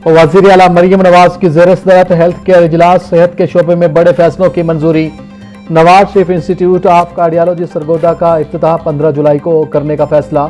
वज़ीर आला मरियम नवाज की ज़ेर सदरत हेल्थ केयर इजलास, सेहत के शोबे में बड़े फैसलों की मंजूरी। Nawaz Sharif institute of cardiology Sargodha का इफ्तिताह 15 जुलाई को करने का फैसला।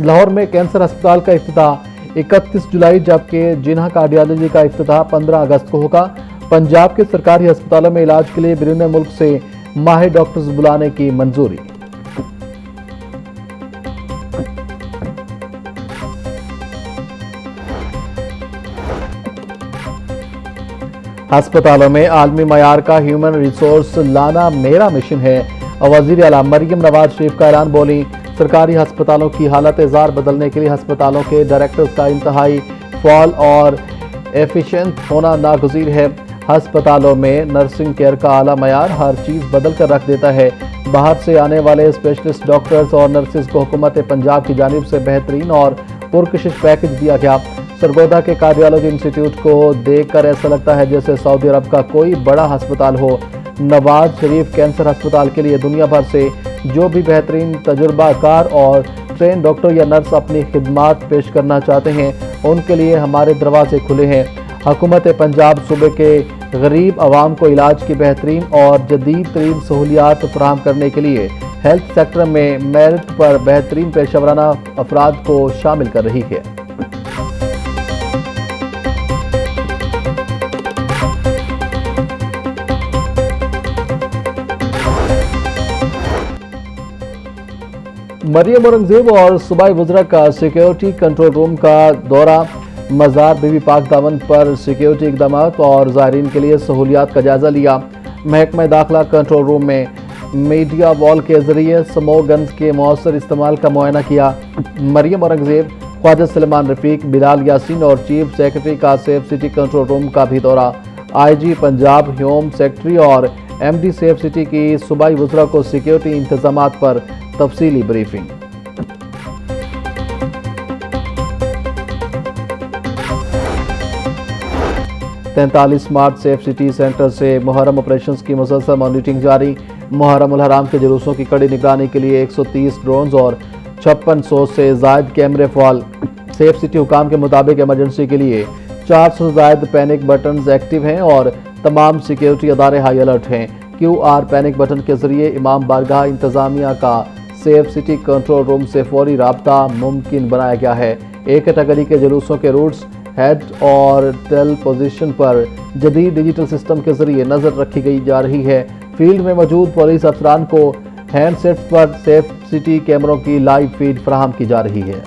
लाहौर में कैंसर अस्पताल का इफ्तिताह 31 जुलाई, जबकि जिन्हा कार्डियोलॉजी का इफ्तिताह 15 अगस्त को होगा। पंजाब के सरकारी अस्पतालों में इलाज के लिए बैरून मुल्क से माहिर डॉक्टर्स बुलाने की मंजूरी। अस्पतालों में आलमी मयार का ह्यूमन रिसोर्स लाना मेरा मिशन है। वज़ीर आला मरियम नवाज शरीफ का ऐलान। बोली, सरकारी अस्पतालों की हालत जार बदलने के लिए अस्पतालों के डायरेक्टर्स का इंतहाई फॉल और एफिशिएंट होना नागुज़ीर है। अस्पतालों में नर्सिंग केयर का आला मयार हर चीज़ बदल कर रख देता है। बाहर से आने वाले स्पेशलिस्ट डॉक्टर्स और नर्सिस को हुकूमत पंजाब की जानिब से बेहतरीन और पुरकशिश पैकेज दिया गया। सरगोदा के कार्डियोलॉजी इंस्टीट्यूट को देखकर ऐसा लगता है जैसे सऊदी अरब का कोई बड़ा अस्पताल हो। नवाज शरीफ कैंसर अस्पताल के लिए दुनिया भर से जो भी बेहतरीन तजुर्बाकार और ट्रेन डॉक्टर या नर्स अपनी खिदमात पेश करना चाहते हैं, उनके लिए हमारे दरवाजे खुले हैं। हुकूमत पंजाब सूबे के गरीब आवाम को इलाज की बेहतरीन और जदीद तरीन सहूलियात फराहम करने के लिए हेल्थ सेक्टर में मेरिट पर बेहतरीन पेशेवराना अफराद को शामिल कर रही है। मरियम औरंगजेब और सूबाई वज़रा का सिक्योरिटी कंट्रोल रूम का दौरा। मज़ार बीबी पाक दामन पर सिक्योरिटी इकदाम और ज़ायरीन के लिए सहूलियात का जायजा लिया। महकमा दाखिला कंट्रोल रूम में मीडिया वॉल के जरिए स्मोक गन्स के मौसर इस्तेमाल का मुआयना किया। मरियम औरंगजेब, ख्वाजा सलमान रफीक, बिलाल यासीन और चीफ सेक्रेटरी का सेफ सिटी कंट्रोल रूम का भी दौरा। IG पंजाब, होम सेक्रेटरी और MD सेफ सिटी की सूबाई वज़रा को सिक्योरिटी इंतजामात पर तफसीली ब्रीफिंग। तैंतालीस मार्च सेफ सिटी सेंटर से मुहर्रम ऑपरेशंस की मुसलसल मॉनिटरिंग जारी। मुहर्रम उल हराम के जुलूसों की कड़ी निगरानी के लिए 130 ड्रोन्स और 5600 से जायद कैमरे फॉल। सेफ सिटी हुकाम के मुताबिक इमरजेंसी के लिए 400 से जायद पैनिक बटन एक्टिव हैं और तमाम सिक्योरिटी अदारे हाई अलर्ट हैं। QR पैनिक बटन के जरिए इमाम बारगाह इंतजामिया का सेफ सिटी कंट्रोल रूम से फौरी राब्ता मुमकिन बनाया गया है। एक कैटेगरी के जुलूसों के रूट्स, हेड और टेल पोजीशन पर जदीद डिजिटल सिस्टम के जरिए नजर रखी गई जा रही है। फील्ड में मौजूद पुलिस अफसरान को हैंडसेट्स पर सेफ सिटी कैमरों की लाइव फीड फराहम की जा रही है।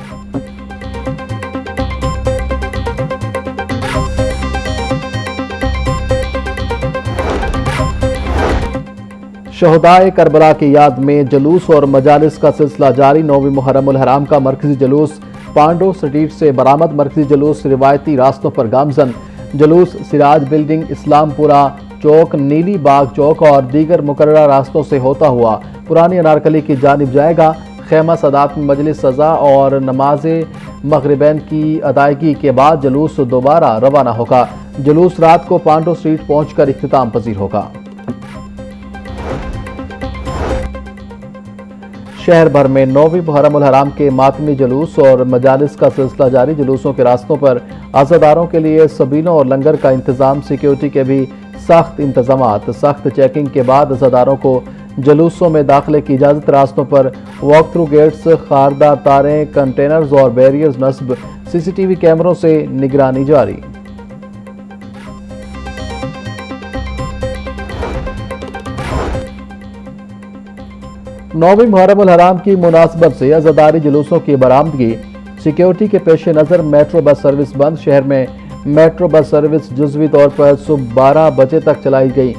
शहदाए करबला की याद में जुलूस और मजालिस का सिलसिला जारी। 9वीं मुहर्रम उल हराम का मरकजी जुलूस पांडो स्ट्रीट से बरामद। मरकजी जुलूस रिवायती रास्तों पर गामजन। जुलूस सिराज बिल्डिंग, इस्लामपुरा चौक, नीली बाग चौक और दीगर मुकर्ररा रास्तों से होता हुआ पुरानी अनारकली की जानिब जाएगा। खेमा सदात में मजलिस सजा और नमाज मगरिबैन की अदायगी के बाद जुलूस दोबारा रवाना होगा। जुलूस रात को पांडो स्ट्रीट पहुंचकर इख्तिताम पजीर होगा। शहर भर में 9वीं मुहर्रम उल हराम के मातमी जुलूस और मजालिस का सिलसिला जारी। जुलूसों के रास्तों पर अज़ादारों के लिए सबीनों और लंगर का इंतजाम। सिक्योरिटी के भी सख्त इंतजामात। सख्त चेकिंग के बाद अज़ादारों को जुलूसों में दाखिले की इजाज़त। रास्तों पर वॉक थ्रू गेट्स, खारदार तारें, कंटेनर्स और बैरियर्स नस्ब। CCTV कैमरों से निगरानी जारी। नौवीं मुहर्रम उल हराम की मुनासबत से अज़ादारी जुलूसों की बरामदगी। सिक्योरिटी के पेश नज़र मेट्रो बस सर्विस बंद। शहर में मेट्रो बस सर्विस जुज़वी तौर पर सुबह 12 बजे तक चलाई गई।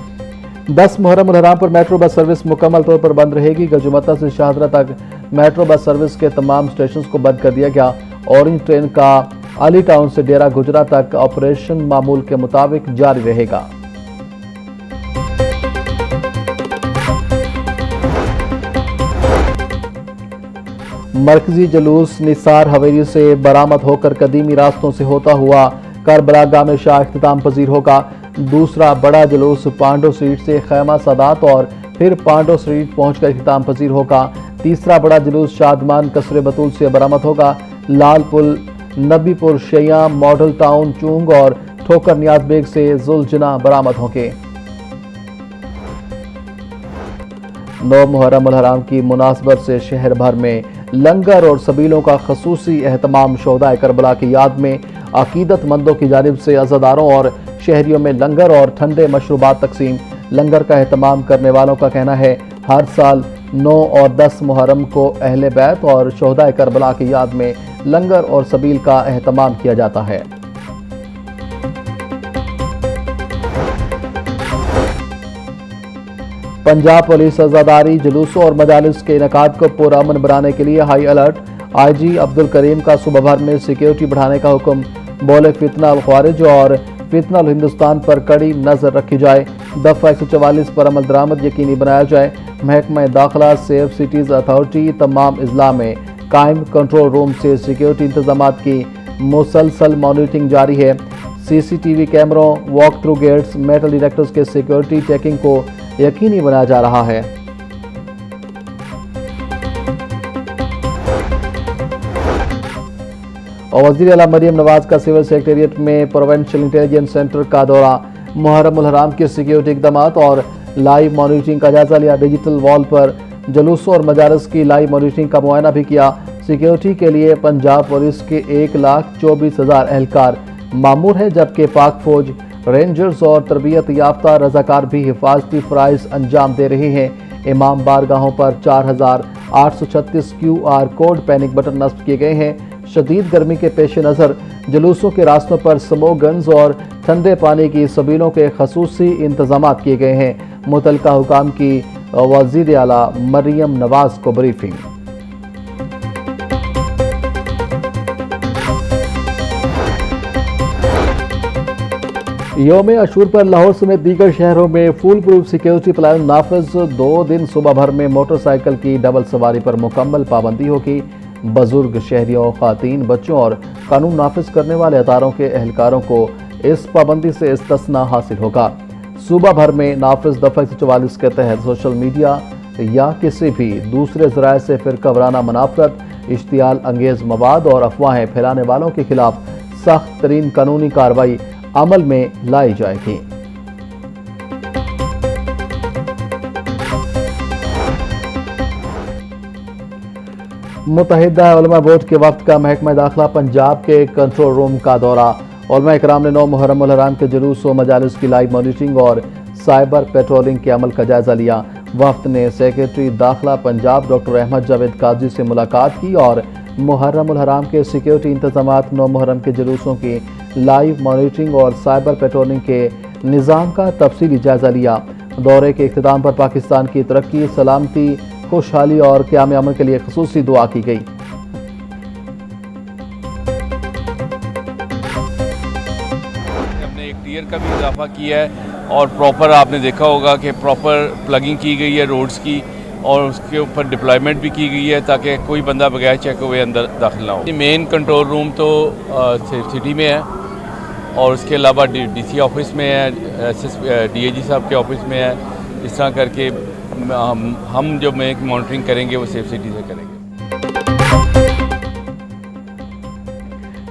10 मुहर्रम उल हराम पर मेट्रो बस सर्विस मुकम्मल तौर पर बंद रहेगी। गजुमता से शाहदरा तक मेट्रो बस सर्विस के तमाम स्टेशन को बंद कर दिया गया। ऑरेंज ट्रेन का अली टाउन से डेरा गुजरा तक ऑपरेशन मामूल के मुताबिक जारी रहेगा। मरकजी जुलूस निसार हवेली से बरामद होकर कदीमी रास्तों से होता हुआ करबला गाह में शाह इख्तिताम पजीर होगा। दूसरा बड़ा जुलूस पांडो स्ट्रीट से खेमा सादात और फिर पांडो स्ट्रीट पहुंचकर इख्तिताम पजीर होगा। तीसरा बड़ा जुलूस शादमान कसरे बतूल से बरामद होगा। लाल पुल नबीपुर शैया, मॉडल टाउन चूंग और ठोकर नियाज बेग से जुलजना बरामद होंगे। 9 मुहर्रम उल हराम की मुनासबत से शहर भर में लंगर और सबीलों का खसूसी एहतमाम। शोहदाए करबला की याद में अकीदतमंदों की जानिब से अज़ादारों और शहरियों में लंगर और ठंडे मशरूबात तकसीम। लंगर का एहतमाम करने वालों का कहना है हर साल 9 और 10 मुहर्रम को अहले बैत और शोहदाए करबला की याद में लंगर और सबील का एहतमाम किया जाता है। पंजाब पुलिस अज़ादारी जुलूसों और मजालिस के इनेकाद को पुरअमन बनाने के लिए high alert. IG Abdul Karim का सूबा भर में सिक्योरिटी बढ़ाने का हुक्म। बोले फितना अल ख्वारिज और फितना अल हिंदुस्तान पर कड़ी नजर रखी जाए। दफ़ा 144 पर अमल दरामद यकीनी बनाया जाए। महकमा दाखिला सेफ सिटीज़ अथॉरिटी तमाम अजला में कायम कंट्रोल रूम से सिक्योरिटी इंतजाम की मुसलसल मॉनिटरिंग जारी है। CCTV कैमरों, walk through gates, metal detectors के सिक्योरिटी चेकिंग को यकीनी बनाया जा रहा है। और वज़ीर आला मरियम नवाज का सिविल सेक्रेटेरिएट में प्रोविंशियल इंटेलिजेंस सेंटर का दौरा। मुहर्रम उल हराम के सिक्योरिटी इक़दाम और लाइव मॉनिटरिंग का जायजा लिया। डिजिटल वॉल पर जुलूसों और मजालिस की लाइव मॉनिटरिंग का मुआयना भी किया। सिक्योरिटी के लिए पंजाब पुलिस के 1,24,000 एहलकार मामूर है, जबकि पाक फौज, रेंजर्स और तरबियत याफ्ता रजाकार भी हिफाजती फ़राइज़ अंजाम दे रहे हैं। इमाम बारगाहों पर 4,836 QR कोड पैनिक बटन नस्ब किए गए हैं। शदीद गर्मी के पेश नज़र जुलूसों के रास्तों पर स्मोक गन्स और ठंडे पानी की सबीलों के खसूसी इंतजाम किए गए हैं। मुतलका हुकाम की वज़ीर आला मरियम नवाज को ब्रीफिंग। योम अशूर पर लाहौर समेत दीगर शहरों में फुल प्रूफ सिक्योरिटी प्लान नाफिज। 2 दिन सुबह भर में मोटरसाइकिल की डबल सवारी पर मुकम्मल पाबंदी होगी। बुजुर्ग, शहरियों, खातीन, बच्चों और कानून नाफिज करने वाले अदारों के एहलकारों को इस पाबंदी से इस्तिस्ना हासिल होगा। सूबा भर में नाफिज दफ़ा 144 के तहत सोशल मीडिया या किसी भी दूसरे ज़राए से फ़िरका वाराना मुनाफरत, इश्तियाल अंगेज़ मवाद और अफवाहें फैलाने वालों के खिलाफ सख्त तरीन कानूनी कार्रवाई अमल में लाई जाएगी। मुत्तहिदा उलमा बोर्ड के वक्त का महकमा दाखिला पंजाब के कंट्रोल रूम का दौरा। उलमा इकराम ने 9 मुहर्रम उल हराम के जुलूस व मजालिस की लाइव मॉनिटरिंग और साइबर पेट्रोलिंग के अमल का जायजा लिया। वफ्द ने सेक्रेटरी दाखिला पंजाब डॉक्टर अहमद जावेद काजी से मुलाकात की और मुहर्रम उल हराम के सिक्योरिटी इंतजामात, 9 मुहर्रम के जुलूसों की लाइव मॉनिटरिंग और साइबर पेट्रोलिंग के निज़ाम का तफसीली जायजा लिया। दौरे के इख्तिताम पर पाकिस्तान की तरक्की, सलामती, खुशहाली और क़याम अमन के लिए ख़ुसूसी दुआ की गई। हमने एक टियर का भी इजाफा किया है और प्रॉपर आपने देखा होगा कि प्रॉपर प्लगिंग की गई है रोड्स की और उसके ऊपर डिप्लॉयमेंट भी की गई है ताकि कोई बंदा बगैर चेक हुए अंदर दाखिल ना हो। मेन कंट्रोल रूम तो सिटी में है और उसके अलावा DC ऑफिस में है, DAG साहब के ऑफिस में है। इस तरह करके हम जो मॉनिटरिंग करेंगे वो सेफ सिटी से करेंगे।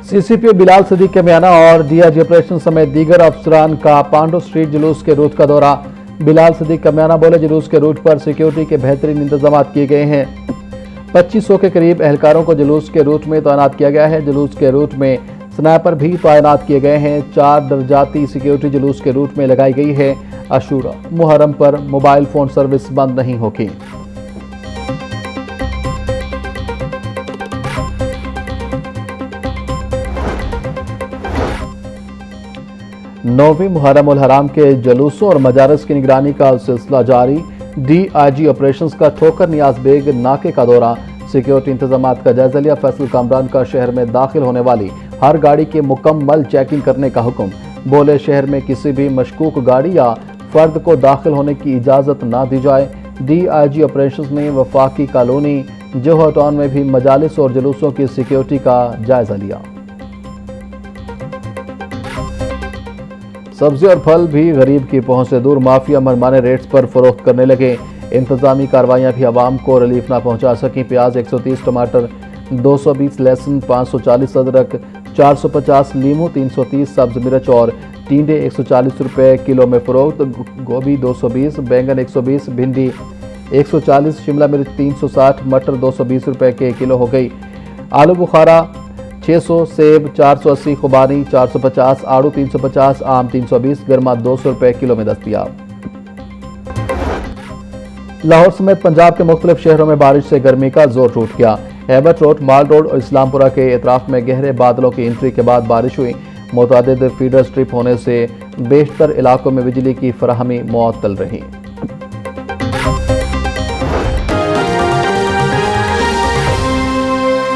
CCP बिलाल सदीक के म्याना और DIG ऑपरेशन समेत दीगर अफसरान का पांडो स्ट्रीट जुलूस के रूट का दौरा। बिलाल सदीक का म्याना बोले जुलूस के रूट पर सिक्योरिटी के बेहतरीन इंतजाम किए गए हैं। 2500 के करीब एहलकारों को जुलूस के रूट में तैनात किया गया है। जुलूस के रूट में स्नाइपर भी तैनात किए गए हैं। 4 दर्जाती सिक्योरिटी जुलूस के रूट में लगाई गई है। अशूरा मुहर्रम पर मोबाइल फोन सर्विस बंद नहीं होगी। 9वीं मुहर्रम उल हराम के जुलूसों और मजारस की निगरानी का सिलसिला जारी। DIG ऑपरेशंस का ठोकर नियाज बेग नाके का दौरा। सिक्योरिटी इंतजाम का जायजा लिया। फैसल कामरान का शहर में दाखिल होने वाली हर गाड़ी की मुकम्मल चेकिंग करने का हुक्म। बोले शहर में किसी भी मशकूक गाड़ी या फर्द को दाखिल होने की इजाज़त ना दी जाए। DIG ऑपरेशंस ने वफाकी कॉलोनी जोहर टाउन में भी मजालिस और जुलूसों की सिक्योरिटी का जायजा लिया। सब्जी और फल भी गरीब की पहुंच से दूर। माफिया मनमाने रेट्स पर फरोख्त करने लगे। इंतजामी कार्रवाइयां भी आवाम को रिलीफ ना पहुंचा सकी। प्याज 130, टमाटर 220 लहसुन, 540 अदरक, 450 लीमू, 330 सब्ज मिर्च और टिंडे 140 रुपये किलो में फरोख्त। गोभी 220, बैंगन 120, भिंडी 140, शिमला मिर्च 360, मटर 220 रुपये के किलो हो गई। आलू बुखारा 600, सेब 480, खुबानी 450, आड़ू 350, आम 320, गर्मा 200 रुपये किलो में दस्तयाब। लाहौर समेत पंजाब के मुख्तलिफ शहरों में बारिश से गर्मी का जोर टूट गया। हैबट रोड, माल रोड और इस्लामपुरा के अतराफ में गहरे बादलों की एंट्री के बाद बारिश हुई। मुतअद्दिद फीडर स्ट्रिप होने से बेशतर इलाकों में बिजली की फराहमी मुअत्तल रही।